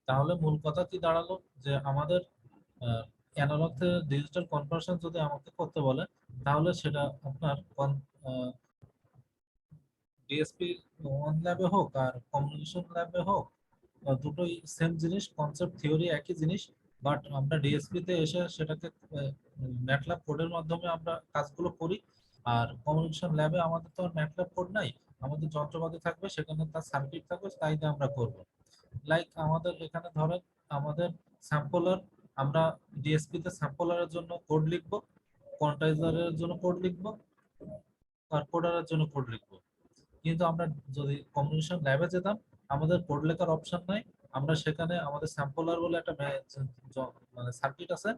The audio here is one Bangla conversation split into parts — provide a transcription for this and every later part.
তাহলে মূল কথা কি দাঁড়ালো, যে আমাদের অ্যানালগ থেকে ডিজিটাল কনভার্সন যদি আমাকে করতে বলে, তাহলে সেটা আপনার ডিএসপি ওয়ান ল্যাবে হোক আর কমিউনিকেশন ল্যাবে হোক, দুটোই সেম জিনিস, কনসেপ্ট থিওরি একই জিনিস। বাট আমরা ডিএসপি তে এসে সেটাকে ম্যাটল্যাব কোডের মাধ্যমে আমরা কাজগুলো করি। আর কমিউনিকেশন ল্যাবে আমাদের তো ম্যাটল্যাব কোড নাই, আমাদের যন্ত্রপাতি থাকবে, সেখানে তার সার্কিট থাকবে, তাই দিয়ে আমরা করব। লাইক আমাদের এখানে ধরেন আমাদের স্যাম্পলার, আমরা ডিএসপি তে স্যাম্পলারের জন্য কোড লিখবো, কোয়ান্টাইজারের জন্য কোড লিখবো, আর কোডারের জন্য কোড লিখবো। কিন্তু আমরা যদি কমিউনিকেশন ল্যাবে যেতাম, আমাদের কোড লেখার অপশন নাই। আমরা সেখানে আমাদের স্যাম্পলার বলে একটা মানে সার্কিট আছে।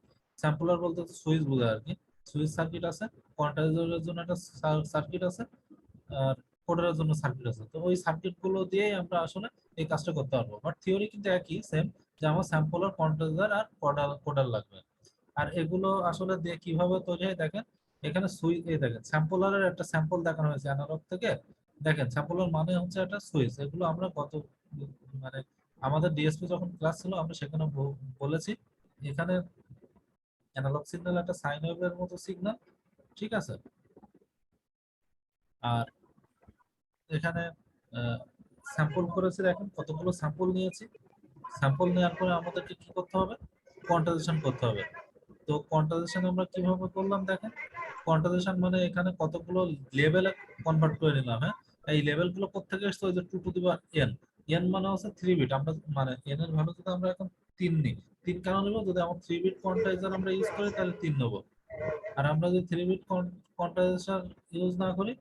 স্যাম্পলার বলতে সুইচ বোঝায় আর কি। সুইচ সার্কিট আছে, কোয়ান্টাইজারের জন্য একটা সার্কিট আছে, আর কোডারের জন্য সার্কিট আছে। তো ওই সার্কিট গুলো দিয়েই আমরা আসলে এই কাজটা করতে পারবো। বাট থিওরি কিন্তু একই সেম, যে আমার স্যাম্পলার, কোয়ান্টাইজার আর কোডার লাগবে। আর এগুলো আসলে দিয়ে কিভাবে তৈরি হয় দেখেন, এখানে সুইচ, এই দেখেন স্যাম্পলারের একটা স্যাম্পল দেখানো হয়েছে অ্যানালগ থেকে। দেখেন স্যাম্পলার মানে হচ্ছে একটা সুইচ। এগুলো আমরা কত মানে আমাদের ডিএসপি যখন ক্লাস ছিল আমরা সেখানে বলেছি, এখানে অ্যানালগ সিগন্যাল একটা সাইন ওয়েভের মতো সিগন্যাল, ঠিক আছে। আর এখানে স্যাম্পল করেছি, দেখেন কতগুলো স্যাম্পল নিয়েছি। স্যাম্পল নেওয়ার পরে আমাদেরকে কি করতে হবে, কোয়ান্টাইজেশন করতে হবে। তো কোয়ান্টাইজেশন আমরা কিভাবে করলাম দেখেন, কোয়ান্টাইজেশন মানে এখানে কতগুলো লেভেলে কনভার্ট করে নিলাম। হ্যাঁ, এই লেভেলগুলো কোত্থেকে এসছে, ওই যে 2 to the power n। n মানে হচ্ছে 3 বিট। আমরা মানে n এর ভ্যালু যদি আমরা এখন 3 নিই, 3 কেন নেবো, যদি আমরা 3 বিট কোয়ান্টাইজার আমরা ইউজ করি তাহলে 3 নেবো। আর আমরা যদি 3 বিট কোয়ান্টাইজেশন ইউজ না করি,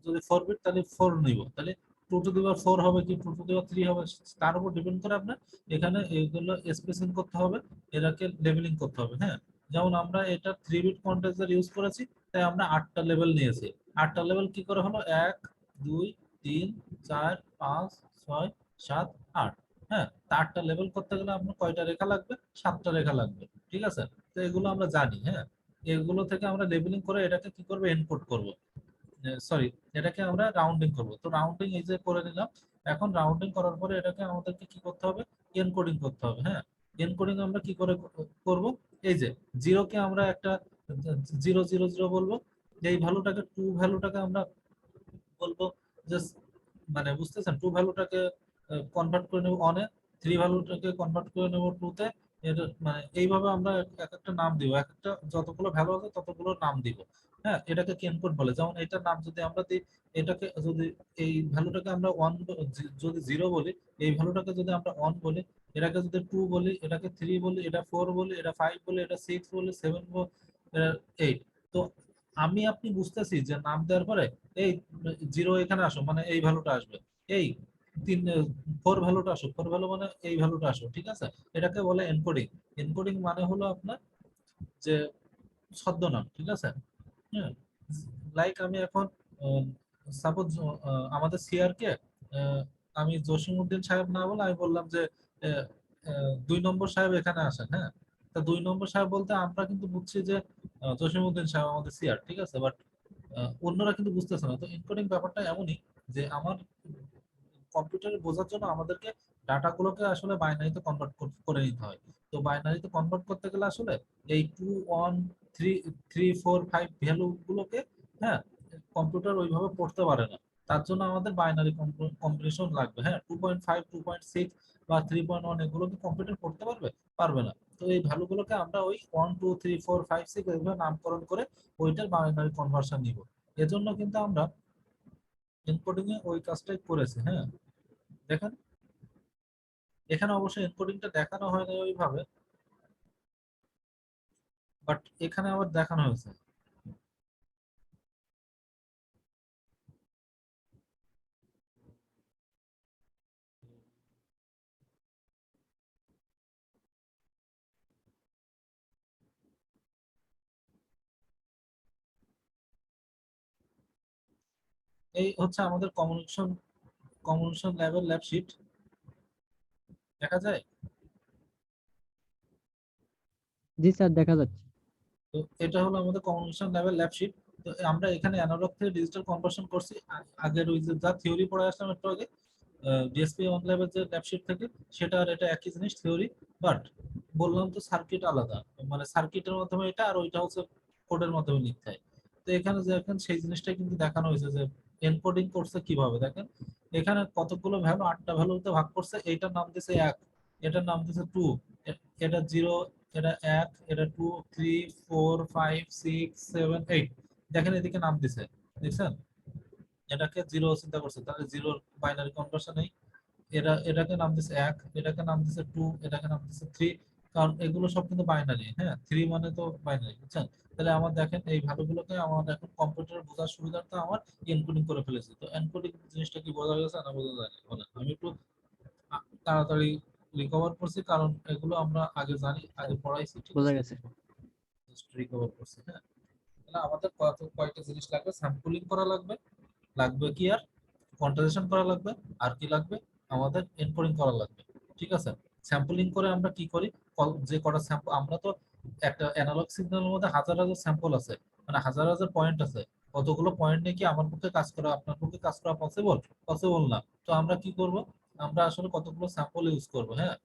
যদি 4 বিট, তাহলে 4 নিব। তাহলে 2 টু দি পাওয়ার 4 হবে কি 2 টু দি পাওয়ার 3 হবে, তার উপর ডিপেন্ড করে আপনার এখানে এইগুলো স্পেসিং করতে হবে, এটাকে লেভেলিং করতে হবে। হ্যাঁ, যেমন আমরা এটা 3 বিট কোয়ান্টাইজার ইউজ করেছি, তাই আমরা 8টা লেভেল নিয়েছি। 8টা লেভেল কি করে হলো, 1 2 3 4 5 6 7 8। হ্যাঁ, তা 8টা লেভেল করতে গেলে আপনার কয়টা রেখা লাগবে, 7টা রেখা লাগবে, ঠিক আছে। তো এগুলো আমরা জানি। হ্যাঁ, এগুলো থেকে আমরা লেভেলিং করে এটাকে কি করবো, এনকোড করব, সরি, এটাকে আমরা রাউন্ডিং করব। তো রাউন্ডিং এই যে করে নিলাম। এখন রাউন্ডিং করার পরে এটাকে আমাদেরকে কি করতে হবে, এনকোডিং করতে হবে। হ্যাঁ, এনকোডিং আমরা কি করে করব, এই যে জিরোকে আমরা একটা 0 0 0 বলবো, এই ভ্যালুটাকে, টু ভ্যালুটাকে আমরা বলবো যে, মানে বুঝতেছেন, টু ভ্যালুটাকে কনভার্ট করে নেব অনে, 3 ভ্যালুটাকে কনভার্ট করে নেব টুতে। এর মানে এইভাবে আমরা এক একটা নাম দিব, এক একটা যতগুলো ভ্যালু আছে ততগুলো নাম দিব। হ্যাঁ, এটাকে কি এনকোড বলে। যেমন এটার নাম যদি আমরা দিই, এটাকে যদি এই ভ্যালুটাকে আমরা ওয়ান, যদি 0 বলি, এই ভ্যালুটাকে যদি আমরা ওয়ান বলি, এটাকে যদি টু বলি, এটাকে 3 বলি, এটা 4 বলি, এটা 5 বলি, এটা 6 বলি, 7 বলি, 8। তো আমি আপনি বুঝতেছি যে নাম দেওয়ার পরে এই 0 এখানে আসো মানে এই ভ্যালুটা আসবে, এই 4 ভ্যালুটা আসো, 4 ভ্যালু মানে এই ভ্যালুটা আসো, ঠিক আছে। এটাকে বলে এনকোডিং। এনকোডিং মানে হলো আপনার যে ছদ্মনাম, ঠিক আছে। হ্যাঁ, লাইক আমি এখন সাপোজ আমাদের সিআর কে আমি জসিমউদ্দিন সাহেব না বলে আমি বললাম যে 2 নম্বর সাহেব এখানে আসেন। হ্যাঁ, তা 2 নম্বর সাহেব বলতে আমরা কিন্তু বুঝছি যে জসিমউদ্দিন সাহেব আমাদের সিআর, ঠিক আছে। বাট অন্যরা কিন্তু বুঝতেছে না। তো এনকোডিং ব্যাপারটা এমনই, যে আমার কম্পিউটারে বোঝার জন্য আমাদেরকে ডাটাগুলোকে আসলে বাইনারিতে কনভার্ট করে নিতে হয়। তো বাইনারিতে কনভার্ট করতে গেলে আসলে এই 2 1 3 3 4 5 ভ্যালু গুলোকে, হ্যাঁ, কম্পিউটার ওইভাবে পড়তে পারে না। তার জন্য আমাদের বাইনারি কম্বিনেশন লাগবে। হ্যাঁ, 2.5 2.6 বা 3.1 এগুলো কি কম্পিউটার পড়তে পারবে, পারবে না। তো এই ভ্যালুগুলোকে আমরা ওই 1 2 3 4 5 6 এইভাবে নামকরণ করে ওইটার বাইনারি কনভার্সন নিব। এজন্য কিন্তু আমরা এনকোডিং এ ওই কাজটাই করেছি। হ্যাঁ, দেখেন এখানে অবশ্যই এনকোডিংটা দেখানো হয় না ওইভাবে, বাট এখানে আবার দেখানো হয়েছে। এই হচ্ছে আমাদের কমিউনিকেশন ল্যাবের ল্যাব শিট, দেখা যায়। জি স্যার, দেখা যাচ্ছে। তো এটা হলো আমাদের কমিউনিকেশন ল্যাবের ল্যাব শিট। তো আমরা এখানে অ্যানালগ থেকে ডিজিটাল কনভার্সন করছি। আগের ওই যে যা থিওরি পড়ে আসলাম একটু আগে, ডিএসপি অন ল্যাবের যে ল্যাব শিট থাকে সেটা আর এটা একই জিনিস থিওরি, বাট বললাম তো সার্কিট আলাদা, মানে সার্কিটের মাধ্যমে এটা আর ওইটা হচ্ছে কোডের মাধ্যমে লিখতে হয়। তো এখানে দেখেন সেই জিনিসটা কিন্তু দেখানো হয়েছে যে এনকোডিং করছে কিভাবে, দেখেন এখানে কতগুলো ভ্যালু, 8টা ভ্যালুতে ভাগ করছে, এইটার নাম দিছে 1, এটার নাম দিছে 2, এটা 0, এটা 1, এটা 2, 3, 4, 5, 6, 7, 8, দেখেন এদিকে নাম দিছে, দেখছেন? এটাকে জিরো চিন্তা করছে, তাহলে জিরোর বাইনারি কনভার্সন এই, এটাকে নাম দিছে 1, এটাকে নাম দিছে 2, এটাকে নাম দিছে 3, কারণ এগুলো সব কিন্তু বাইনারি, হ্যাঁ 3 মানে তো বাইনারি, বুঝছেন? তাহলে আমার দেখেন এই ভ্যালুগুলোকে আমার এখন কম্পিউটারে বোঝার সুবিধার্থে আমার এনকোডিং করে ফেলেছি। তো এনকোডিং জিনিসটা কি বোঝা গেছে না বোঝা যায়নি বলেন? আমি একটু তাড়াতাড়ি রিকভার করছি, কারণ এগুলো আমরা আগে জানি, আগে পড়াইছি, ঠিক বোঝা আছে? গেছে। জাস্ট রিকভার করছি, হ্যাঁ। তাহলে আমাদের কয়টা জিনিস লাগবে? স্যাম্পলিং করা লাগবে, লাগবে কি আর কোয়ান্টাইজেশন করা লাগবে, আর কি লাগবে? আমাদের এনকোডিং করা লাগবে, ঠিক আছে? স্যাম্পলিং করে আমরা কি করি, যে কটা স্যাম্পল আমরা তো, একটা অ্যানালগ সিগন্যালের মধ্যে হাজার হাজার স্যাম্পল আছে, মানে হাজার হাজার পয়েন্ট আছে, কতগুলো পয়েন্ট নিয়ে কি আমার পক্ষে কাজ করা, আপনার পক্ষে কাজ করা পসিবল? পসিবল না। তো আমরা কি করব, আমরা আসলে কতগুলো স্যাম্পল ইউজ করব, হ্যাঁ।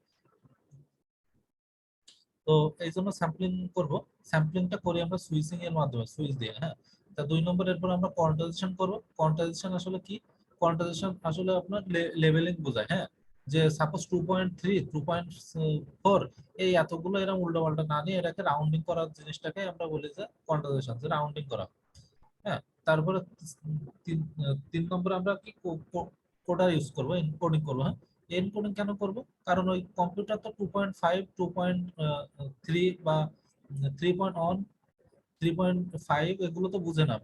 তো এই জন্য স্যাম্পলিং করব, স্যাম্পলিংটা করি আমরা সুইচিং এর মাধ্যমে, সুইচ দিয়ে, হ্যাঁ। তা 2 নম্বর, এরপর আমরা কোয়ান্টাইজেশন করব। কোয়ান্টাইজেশন আসলে কি? কোয়ান্টাইজেশন আসলে আপনার লেভেলিং বোঝায়, হ্যাঁ। যে সাপোজ 2.3, 2.4, এই এতগুলো এরকম উল্টো পাল্টা না নিয়ে এটাকে রাউন্ডিং করার জিনিসটাকে আমরা বলি যে কোয়ান্টাইজেশন, যে রাউন্ডিং করা, হ্যাঁ। তারপরে 3 নম্বরে আমরা কি কোডার ইউজ করবো, এনকোডিং করবো, হ্যাঁ। এনকোডিং কেন করব? কারণ ওই কম্পিউটার তো 2.5, 2.3 বা 3.1, 3.5 এগুলো তো বুঝে না,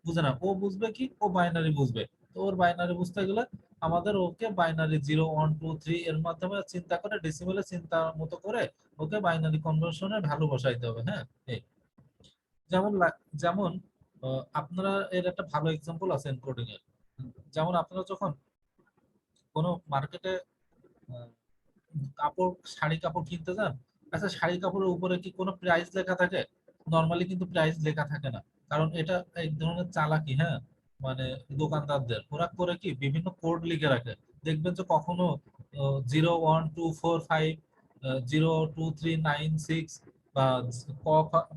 বুঝে না, ও বুঝবে কি, ও বাইনারি বুঝবে। তো ওর বাইনারি বুঝতে গেলে আমাদের ওকে বাইনারি 0, 1, 2, 3 এর মাধ্যমে চিন্তা করে, ডেসিমেলে চিন্তা মতো করে ওকে বাইনারি কনভার্সনের ভ্যালু বসাইতে হবে, হ্যাঁ। এই যেমন যেমন আপনারা এর একটা ভালো এক্সাম্পল আছে এনকোডিং এর। যেমন আপনারা যখন কোনো মার্কেটে কাপড়, শাড়ি কাপড় কিনতে যান, আচ্ছা শাড়ি কাপড়ের উপরে কি কোনো প্রাইস লেখা থাকে? নর্মালি কিন্তু প্রাইস লেখা থাকে না, কারণ এটা এক ধরনের চালাকি, হ্যাঁ। মানে দোকানদারদের, ওরা করে কি বিভিন্ন কোড লিখে রাখে, দেখবেন যে কখনো 0, 1, 2, 4, 5, 0, 2, 3, 9, 6 বা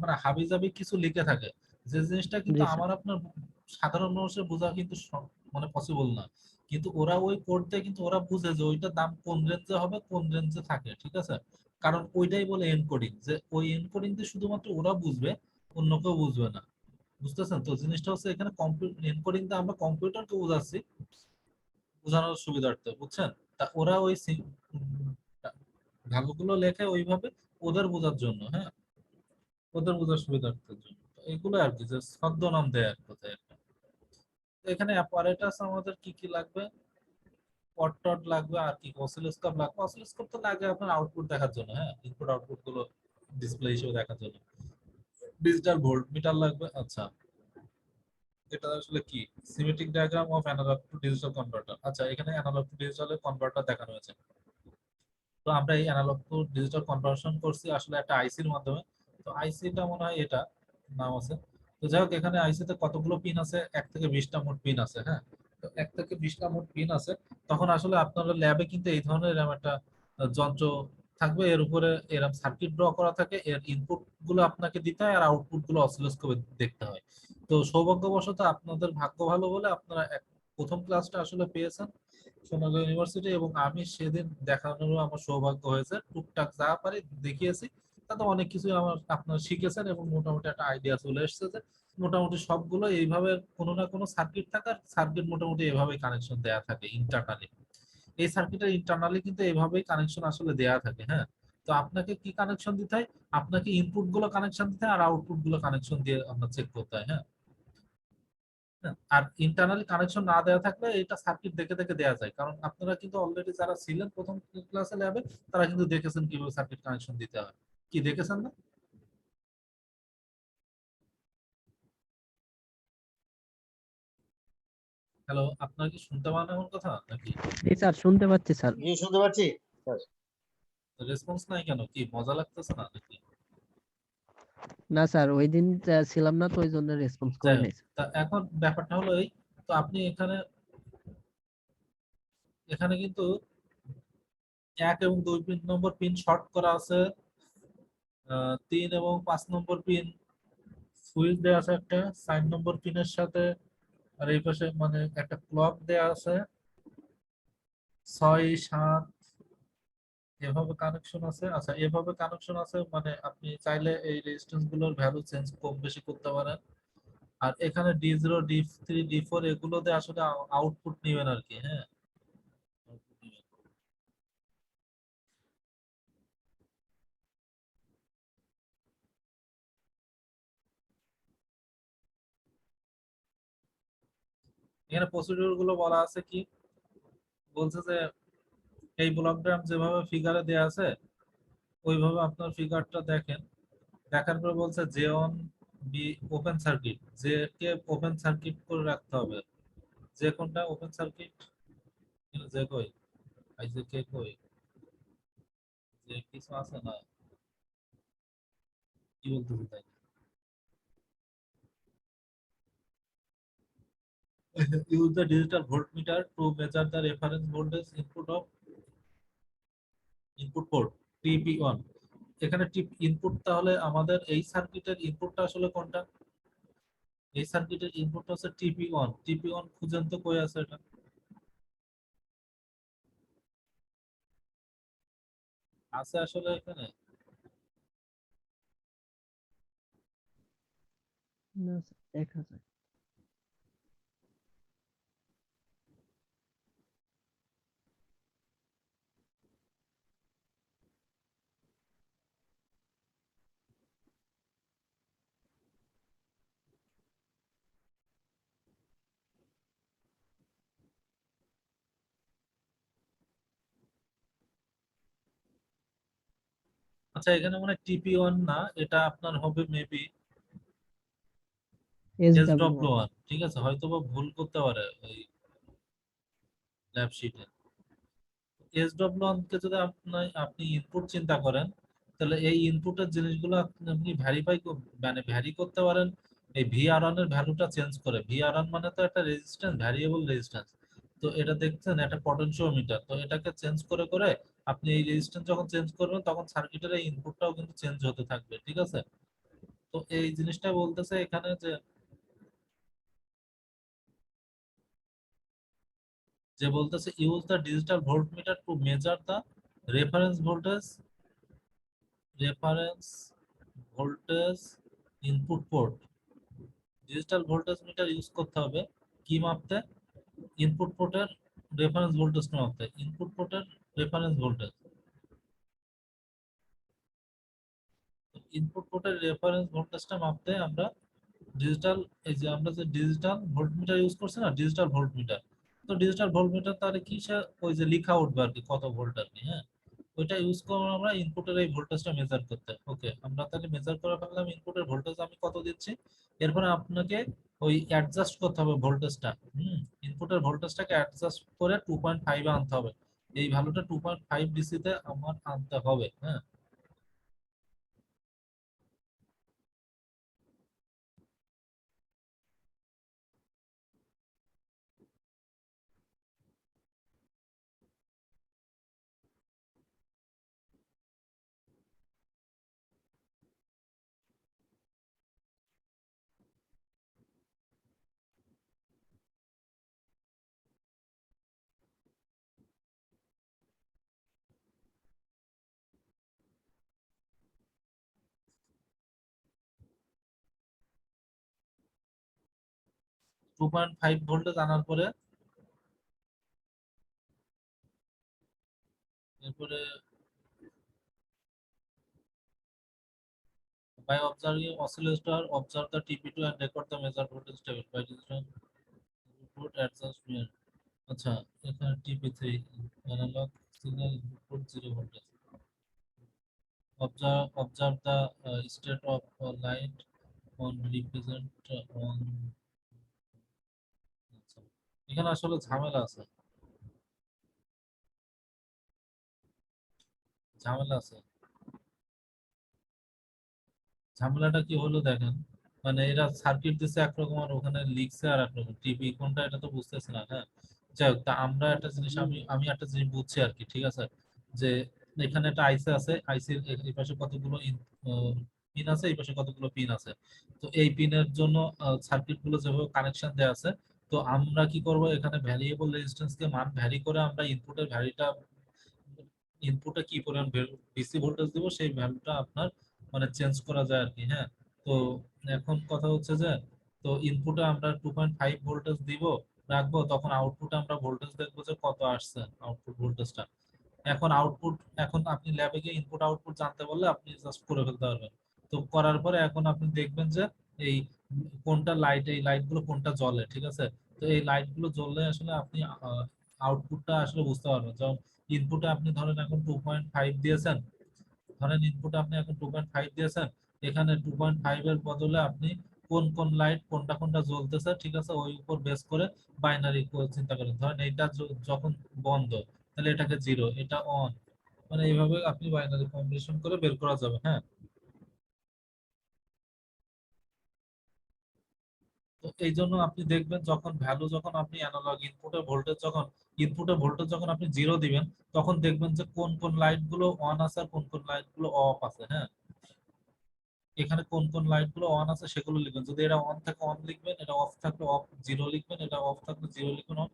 মানে হাবি জাবি কিছু লিখে থাকে, যে জিনিসটা কিন্তু জি স্যার। আমার আপনার সাধারণ মানুষের বোঝা কিন্তু মানে পসিবল না। কিন্তু ওরা ওই কোড দিয়ে কিন্তু ওরা বুঝে যে ওইটার দাম কোন রেঞ্জে হবে, কোন রেঞ্জে থাকে, ঠিক আছে? কারণ ওইটাই বলে এনকোডিং, যে ওই এনকোডিং দিয়ে শুধুমাত্র ওরা বুঝবে, অন্য কেউ বুঝবে না, বুঝতেছেন? তো জিনিসটা হচ্ছে এখানে কম্পিউটার এনকোডিং দিয়ে আমরা কম্পিউটারকে বোঝাচ্ছি, বোঝানোর সুবিধার্থে, বুঝছেন? তা ওরা ওই ভালোগুলো লেখে ওইভাবে ওদের বোঝার জন্য, হ্যাঁ, ওদের বোঝার সুবিধার্থের জন্য। তো এগুলো আর কি, যে ছদ্মনাম দেয় এক কথায় একটা। তো এখানে অ্যাপারেটাস আমাদের কি কি লাগবে? পট টট লাগবে, আর কি অসিলোস্কোপ লাগবে। অসিলোস্কোপ তো লাগে আপনার আউটপুট দেখার জন্য, হ্যাঁ, ইনপুট আউটপুট গুলো ডিসপ্লে হিসেবে দেখার জন্য। ডিজিটাল ভোল্ট মিটার লাগবে, আচ্ছা। এটা আসলে কি? Symmetric diagram of analogue to digital converter, আচ্ছা এখানে অ্যানালগ টু ডিজিটাল কনভার্টার দেখানো হয়েছে। তো আমরা এই অ্যানালগ টু ডিজিটাল কনভার্সন করছি আসলে একটা আইসির মাধ্যমে। তো আইসিটা মনে হয় এটা নাম আছে। তো যাই হোক, এখানে আইসিতে কতগুলো পিন আছে? 1 থেকে 20টা মোট পিন আছে, হ্যাঁ। তো 1 থেকে 20টা মোট পিন আছে। তখন আসলে আপনার ল্যাবে কিন্তু এই ধরনের এরকম একটা যন্ত্র থাকবে, এর উপরে এরকম সার্কিট ড্র করা থাকে, এর ইনপুট গুলো আপনাকে দিতে হয় আর আউটপুট গুলো অসিলোস্কোপে দেখতে হয়। তো সৌভাগ্যবশত আপনাদের ভাগ্য ভালো বলে আপনারা প্রথম ক্লাসটা আসলে পেয়েছেন সোনালী ইউনিভার্সিটি, এবং আমি সেদিন দেখানোরও আমার সৌভাগ্য হয়েছে, টুকটাক যা পারি দেখিয়েছি। তাতে অনেক কিছু আমার আপনারা শিখেছেন, এবং মোটামুটি একটা আইডিয়া চলে এসেছে যে মোটামুটি সবগুলো এইভাবে কোনো না কোনো সার্কিট থাকার, সার্কিট মোটামুটি এভাবেই কানেকশন দেয়া থাকে ইন্টারনালি। এই সার্কিটের ইন্টারনালি কিন্তু এইভাবেই কানেকশন আসলে দেয়া থাকে, হ্যাঁ। তো আপনাকে কি কানেকশন দিতে হয়? আপনাকে ইনপুট গুলো কানেকশন দিতে হয় আর আউটপুট গুলো কানেকশন দিয়ে আপনার চেক করতে হয়, হ্যাঁ। হ্যাঁ, আর ইন্টারনালি কানেকশন না দেওয়া থাকলে এটা সার্কিট দেখে দেখে দেওয়া যায়, কারণ আপনারা কিন্তু অলরেডি যারা ছিলেন প্রথম ক্লাসে ল্যাবে, তারা কিন্তু দেখেছেন কিভাবে সার্কিট কানেকশন দিতে হয়, কি দেখেছেন না? হ্যালো, আপনার কি শুনতে পান এমন কথা নাকি? জি স্যার, শুনতে পাচ্ছি স্যার। জি শুনতে পাচ্ছি স্যার। রেসপন্স নাই কেন, কি মজা লাগতেছে না নাকি? না স্যার, ওই দিন ছিলাম না, তো ওই জন্য রেসপন্স যাই করি হোক, নাই স্যার। তা এখন ব্যাপারটা হলো এই, তো আপনি এখানে এখানে কিন্তু 1 এবং 2 নম্বর পিন শর্ট করা আছে, 3 এবং 5 নম্বর পিন সুইচ দেওয়া আছে একটা 4 নম্বর পিনের সাথে। আর এই পাশে মানে একটা ক্লক দেওয়া আছে 6 7, এভাবে কানেকশন আছে। আচ্ছা, এভাবে কানেকশন আছে মানে আপনি চাইলে এই রেজিস্ট্যান্স গুলোর ভ্যালু চেঞ্জ কম বেশি করতে পারেন। আর এখানে D0 D3 D4 এগুলোতে আসলে আউটপুট নেবেন আর কি, হ্যাঁ। output নিবেন। এখানে প্রসিডিউর গুলো বলা আছে কি, বলছে যে এই ব্লক ডায়াগ্রাম যেভাবে ফিগারে দেয়া আছে ওইভাবে আপনার ফিগারটা দেখেন। দেখার পর বলছে J on B open circuit, J কে ওপেন সার্কিট করে রাখতে হবে। যে কোনটা ওপেন সার্কিট, যে কই, এই যে কে কই, যে কিছু আছে না, কি বলতেছি তাই। Use the digital voltmeter to measure the reference voltage input port TP1। এখানে টিপ ইনপুট, তাহলে আমাদের এই সার্কিটের ইনপুটটা আসলে কোনটা? এই সার্কিটের ইনপুটটা হচ্ছে টিপি1। টিপি1 খুঁজেন তো, কই আছে এটা? আছে আসলে এখানে। না স্যার, দেখা যায়। আচ্ছা, এখানে মানে টিপি1 না, এটা আপনার হবে মেবি SW1। SW1। ঠিক আছে, হয়তো বা ভুল করতে পারে ওই ল্যাব শিটে। SW1 কে যদি আপনি ইনপুট চিন্তা করেন, তাহলে এই ইনপুটের জিনিসগুলো আপনি ভ্যারিফাই মানে ভ্যারি করতে পারেন। এই VRON এর ভ্যালুটা চেঞ্জ করে, VRON মানে তো একটা রেজিস্ট্যান্স, ভ্যারিয়েবল রেজিস্ট্যান্স। তো এটা দেখছেন একটা পটেনশিওমিটার, তো এটাকে চেঞ্জ করে করে আপনি এই রেজিস্ট্যান্স যখন চেঞ্জ করবেন তখন সার্কিটের এই ইনপুটটাও কিন্তু চেঞ্জ হতে থাকবে, ঠিক আছে। তো এই জিনিসটা বলতেছে এখানে যে যে বলতেছে use the digital voltmeter to measure the reference voltage, reference voltage input port. Digital voltage metre use করতে হবে কি মাপতে? ইনপুট পোর্টের রেফারেন্স ভোল্টেজ মাপতে, ইনপুট পোর্টের রেফারেন্স ভোল্টেজ। ইনপুট পোর্টের রেফারেন্স ভোল্টেজটা মাপতে আমরা ডিজিটাল, এই যে আমরা যে ডিজিটাল ভোল্টমিটার ইউজ করছি না, ডিজিটাল ভোল্টমিটার। তো ডিজিটাল ভোল্টমিটার তাহলে কি, সে ওই যে লেখা উঠবে আর কি কত ভোল্ট আর কি, হ্যাঁ। ওইটা ইউজ করবো আমরা ইনপুটের এই ভোল্টেজটা মেজার করতে। ওকে, আমরা তাহলে মেজার করে ফেললাম ইনপুটের ভোল্টেজ আমি কত দিচ্ছি। এরপরে আপনাকে ওই অ্যাডজাস্ট করতে হবে ভোল্টেজটা। ইনপুটের ভোল্টেজটাকে অ্যাডজাস্ট করে 2.5 এ আনতে হবে। এই ভ্যালুটা 2.5 ডিসি তে আমার আনতে হবে, হ্যাঁ। 2.5 ভোল্টেজ আনার পরে এরপরে by observing oscillator observe the TP2 and record the measured voltage table by digital input adjustment। আচ্ছা, এখানে TP3 analog signal input 0 voltage। Observe the state of light on represent on। আচ্ছা, এখানে আসলে ঝামেলা আছে, ঝামেলা আছে। ঝামেলাটা কি হলো দেখেন, মানে এরা সার্কিট দিচ্ছে একরকম আর ওখানে লিখছে আর একরকম, টিপি কোনটা এটা তো বুঝতেছি না, হ্যাঁ। যাই হোক, তা আমরা একটা জিনিস, আমি আমি একটা জিনিস বুঝছি আর কি, ঠিক আছে, যে এখানে একটা আইসি আছে, আইসির এই পাশে কতগুলো পিন আছে, এই পাশে কতগুলো পিন আছে। তো এই পিনের জন্য সার্কিট গুলো যেভাবে কানেকশন দেওয়া আছে, তো আমরা কি করব, এখানে ভ্যারিয়েবল রেজিস্ট্যান্স কে মান ভ্যারি করে আমরা ইনপুটের ভ্যারিটা, ইনপুটে কি পরিমাণ ডিসি ভোল্টেজ দিব সেই ভ্যালুটা আপনার মানে চেঞ্জ করা যায় আর কি। হ্যাঁ, তো এখন কথা হচ্ছে যে, তো ইনপুটে আমরা 2.5 ভোল্টেজ দিব, রাখবো, তখন আউটপুটে আমরা ভোল্টেজ দেখবো যে কত আসছে আউটপুট ভোল্টেজটা। এখন আউটপুট, এখন আপনি ল্যাবে গিয়ে ইনপুট আউটপুট জানতে বললে আপনি জাস্ট করে ফেলতে পারবেন। তো করার পরে এখন আপনি দেখবেন যে এই কোনটা লাইট, এই লাইট গুলো কোনটা জ্বলে, ঠিক আছে। তো এই লাইট গুলো জ্বললে আসলে আপনি আউটপুটটা আসলে বুঝতে পারবেন। যেমন ইনপুটে আপনি ধরেন এখন 2.5 দিয়েছেন, ধরেন ইনপুটে আপনি এখন 2.5 দিয়েছেন, এখানে 2.5 এর বদলে আপনি কোন কোন লাইট কোনটা কোনটা জ্বলতেছে, ঠিক আছে, ওই উপর বেস করে বাইনারি চিন্তা করেন। ধরেন এইটা যখন বন্ধ, তাহলে এটাকে জিরো, এটা অন, মানে এইভাবে আপনি বাইনারি কম্বিনেশন করে বের করা যাবে। হ্যাঁ, তো এই জন্য আপনি দেখবেন যখন ভ্যালু, যখন আপনি অ্যানালগ ইনপুটে ভোল্টেজ যখন আপনি জিরো দিবেন, তখন দেখবেন যে কোন কোন লাইট গুলো অন আছে আর কোন কোন লাইট গুলো অফ আছে। হ্যাঁ, এখানে কোন কোন লাইট গুলো অন আছে সেগুলো লিখবেন, যদি এটা অন থাকে অন লিখবেন, এটা অফ থাকলে অফ জিরো লিখবেন, এটা অফ থাকলে জিরো লিখবেন, on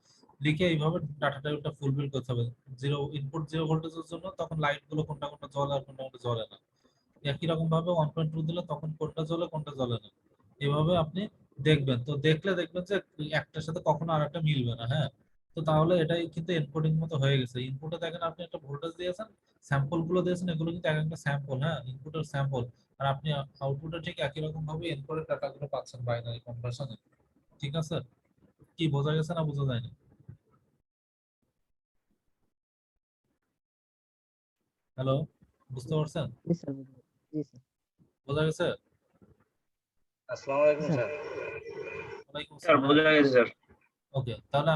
লিখে এইভাবে ডাটা টাইপটা ফুলফিল করতে হবে। জিরো ইনপুট, জিরো ভোল্টেজের জন্য তখন লাইট গুলো কোনটা কোনটা জ্বলে আর কোনটা কোনটা জ্বলে না। একই রকম ভাবে 1.2 দিলে তখন কোনটা জ্বলে কোনটা জ্বলে না, এভাবে আপনি দেখবেন। তো দেখলে দেখবেন যে একটার সাথে কখনো আর একটা মিলবে না। হ্যাঁ, তো তাহলে এটাই কিন্তু এনকোডিং মতো হয়ে গেছে। ইনপুটে দেখেন আপনি একটা ভোল্টেজ দিয়েছেন, স্যাম্পল গুলো দিয়েছেন, এগুলো কিন্তু এক একটা স্যাম্পল, হ্যাঁ, ইনপুটের স্যাম্পল। আর আপনি আউটপুটে ঠিক একই রকম ভাবে এনকোডেড ডাটা গুলো পাচ্ছেন বাইনারি কনভার্সনে। ঠিক আছে, কি বোঝা গেছে না বোঝা যায়নি? হ্যালো, বুঝতে পারছেন? জি স্যার, জি স্যার। বোঝা গেছে? আসসালামু আলাইকুম স্যার স্যার। ওয়ালাইকুম স্যার আসসালাম। বোঝা গেছে স্যার। ওকে, তাহলে